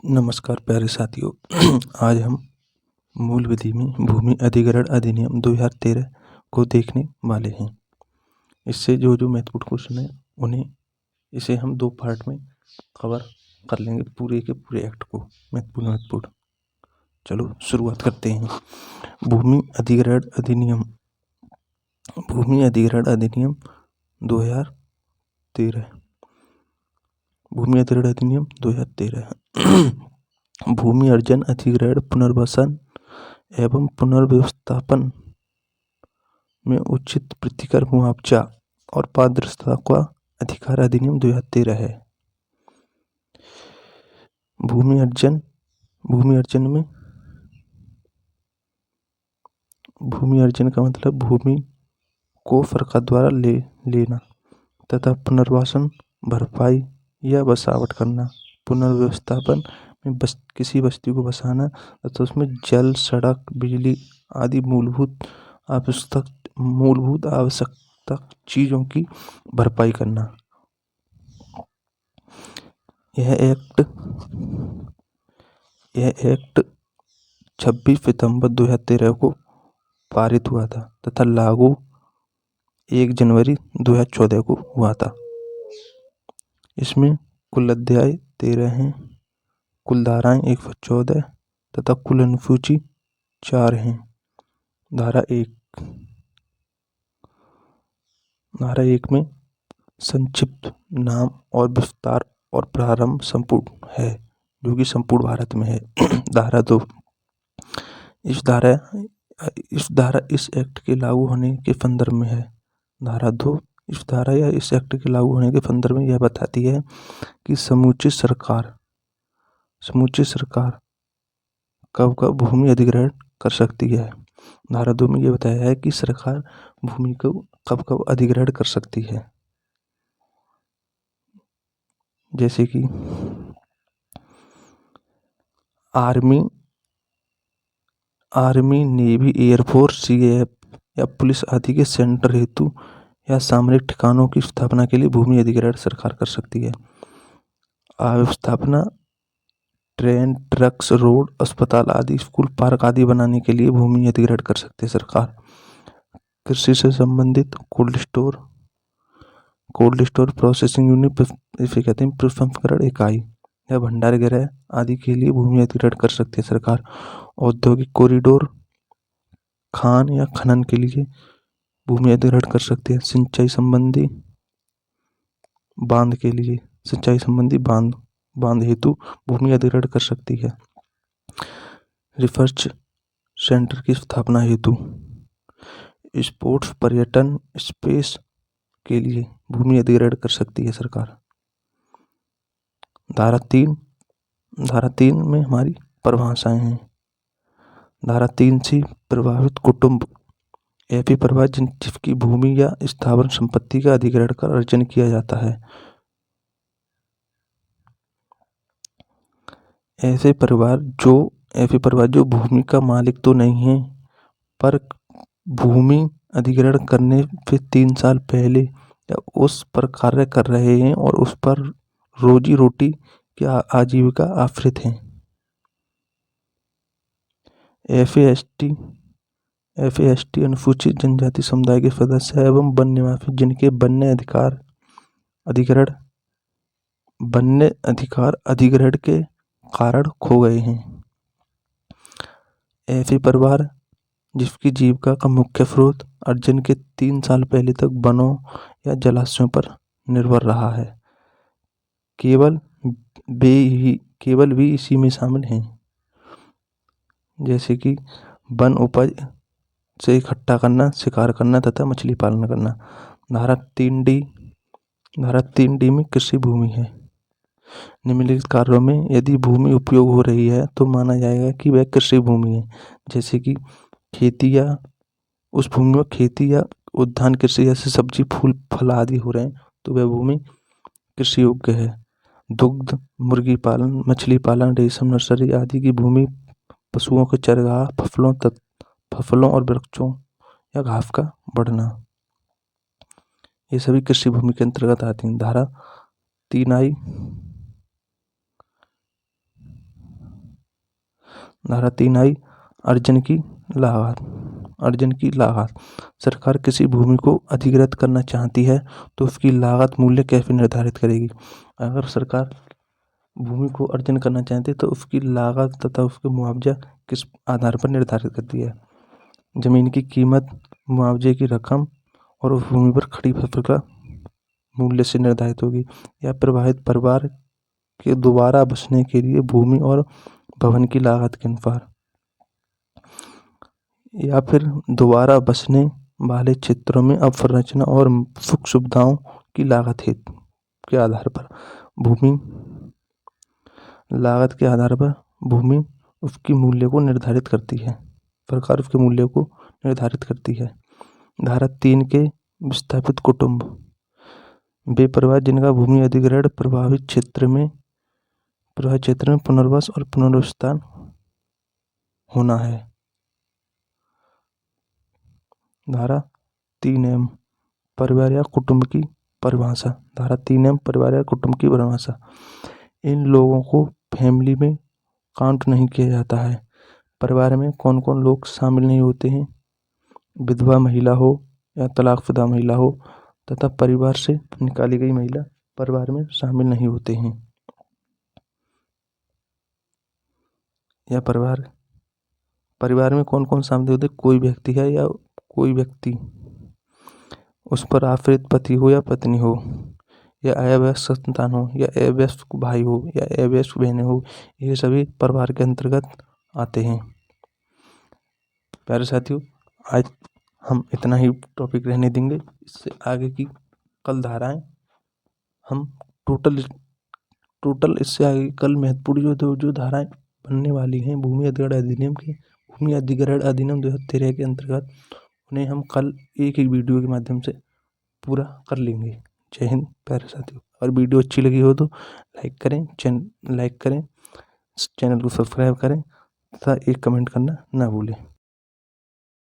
नमस्कार प्यारे साथियों। आज हम मूल विधि में भूमि अधिग्रहण अधिनियम 2013 को देखने वाले हैं। इससे जो महत्वपूर्ण क्वेश्चन है उन्हें इसे हम दो पार्ट में कवर कर लेंगे, पूरे के पूरे एक्ट को महत्वपूर्ण। चलो शुरुआत करते हैं। भूमि अधिग्रहण अधिनियम 2013। भूमि अधिग्रहण अधिनियम 2013 भूमि अर्जन, अधिग्रहण, पुनर्वसन एवं पुनर्व्यवस्थापन में उचित प्रतिकर, मुआवजा और पारदर्शिता का अधिकार अधिनियम 2013 है। भूमि अर्जन का मतलब भूमि को सरकार द्वारा लेना तथा पुनर्वासन, भरपाई या बसावट करना। पुनर्व्यवस्थापन में किसी बस्ती को बसाना तथा उसमें जल, सड़क, बिजली आदि मूलभूत आवश्यकता चीजों की भरपाई करना। यह एक्ट 26 सितंबर 2013 को पारित हुआ था तथा लागू 1 जनवरी 2014 को हुआ था। इसमें कुल अध्याय 13 हैं, कुल धाराएं 114 तथा कुल अनुसूची 4 हैं। धारा 1 में संक्षिप्त नाम और विस्तार और प्रारंभ संपूर्ण है, जो कि संपूर्ण भारत में है। धारा 2 इस एक्ट के लागू होने के संदर्भ में है। धारा 2 इस एक्ट के लागू होने के संदर्भ में यह बताती है कि समूची सरकार कब भूमि अधिग्रहण कर सकती है। धारा 2 में यह बताया है कि सरकार भूमि को कब अधिग्रहण कर सकती है। जैसे कि आर्मी, नेवी, एयरफोर्स, सीएएफ या पुलिस आदि के सेंटर हेतु या सामरिक ठिकानों की स्थापना के लिए भूमि अधिग्रहण सरकार कर सकती है। अवस्थापना, ट्रेन, ट्रक्स, रोड, अस्पताल आदि, स्कूल, पार्क आदि बनाने के लिए भूमि अधिग्रहण कर सकती है सरकार। कृषि से संबंधित कोल्ड स्टोर, प्रोसेसिंग यूनिट, इसे कहते हैं प्रसंस्करण इकाई या भंडार गृह आदि के लिए भूमि अधिग्रहण कर सकती है सरकार। औद्योगिक कॉरिडोर, खान या खनन के लिए भूमि अधिग्रहण कर सकती है। सिंचाई संबंधी बांध हेतु भूमि अधिग्रहण कर सकती है। रिसर्च सेंटर की स्थापना हेतु, स्पोर्ट्स, पर्यटन, स्पेस के लिए भूमि अधिग्रहण कर सकती है सरकार। धारा 3 में हमारी परिभाषाएं हैं। धारा 3 से प्रभावित कुटुंब ऐसी परिवार जिसकी भूमि या स्थावर संपत्ति का अधिग्रहण कर अर्जन किया जाता है। ऐसे परिवार जो भूमि का मालिक तो नहीं है पर भूमि अधिग्रहण करने से 3 साल पहले या उस पर कार्य कर रहे हैं और उस पर रोजी रोटी की आजीविका आश्रित हैं। एफएएसटी अनुसूचित जनजाति समुदाय के सदस्य एवं वन निवासी जिनके वन्य अधिकार अधिग्रहण के कारण खो गए हैं। ऐसे परिवार जिसकी जीविका का मुख्य स्रोत अर्जन के 3 साल पहले तक वनों या जलाशयों पर निर्भर रहा है, केवल भी इसी में शामिल हैं। जैसे कि वन उपज से इकट्ठा करना, शिकार करना तथा मछली पालन करना। धारा 3D में कृषि भूमि है। निम्नलिखित कार्यों में यदि भूमि उपयोग हो रही है तो माना जाएगा कि वह कृषि भूमि है। जैसे कि खेती या उस भूमि में खेती या उद्यान कृषि जैसे सब्जी, फूल, फल आदि हो रहे हैं तो वह भूमि कृषि योग्य है। दुग्ध, मुर्गी पालन, मछली पालन, रेशम नर्सरी आदि की भूमि, पशुओं के चरगाह, फसलों और वृक्षों या घास का बढ़ना, ये सभी कृषि भूमि के अंतर्गत आती हैं। धारा 3I धारा 3 आई, अर्जन की लागत। सरकार किसी भूमि को अधिग्रहित करना चाहती है तो उसकी लागत मूल्य कैसे निर्धारित करेगी। अगर सरकार भूमि को अर्जन करना चाहती है तो उसकी लागत तथा उसके मुआवजा किस आधार पर निर्धारित करती है। जमीन की कीमत, मुआवजे की रकम और उस भूमि पर खड़ी फसल का मूल्य से निर्धारित होगी। या प्रभावित परिवार के दोबारा बसने के लिए भूमि और भवन की लागत के अनुसार, या फिर दोबारा बसने वाले क्षेत्रों में अवसंरचना और सुख सुविधाओं की लागत हेतु के आधार पर भूमि उसकी मूल्य को निर्धारित करती है। सरकार उसके मूल्य को निर्धारित करती है। धारा 3 के विस्थापित कुटुंब, वे परिवार जिनका भूमि अधिग्रहण प्रभावित क्षेत्र में पुनर्वास और पुनर्स्थान होना है। धारा 3M परिवार या कुटुंब की परिभाषा। धारा 3M परिवार या कुटुंब की परिभाषा, इन लोगों को फैमिली में काउंट नहीं किया जाता है। परिवार में कौन कौन लोग शामिल नहीं होते हैं, विधवा महिला हो या तलाकशुदा महिला हो तथा परिवार से निकाली गई महिला परिवार में शामिल नहीं होते हैं। या परिवार में कौन कौन शामिल होते, कोई व्यक्ति है या कोई व्यक्ति उस पर आश्रित पति हो या पत्नी हो, या अवयस्क संतान हो, या अवयस्क भाई हो, या अवयस्क बहनें हो, ये सभी परिवार के अंतर्गत आते हैं। प्यारे साथियों, आज हम इतना ही टॉपिक रहने देंगे। इससे आगे की कल धाराएं हम टोटल इससे आगे कल महत्वपूर्ण जो धाराएं बनने वाली हैं भूमि अधिग्रहण अधिनियम 2013 के अंतर्गत, उन्हें हम कल एक ही वीडियो के माध्यम से पूरा कर लेंगे। जय हिंद प्यारे साथियों। और वीडियो अच्छी लगी हो तो लाइक करें, चैनल को सब्सक्राइब करें तथा एक कमेंट करना ना भूलें।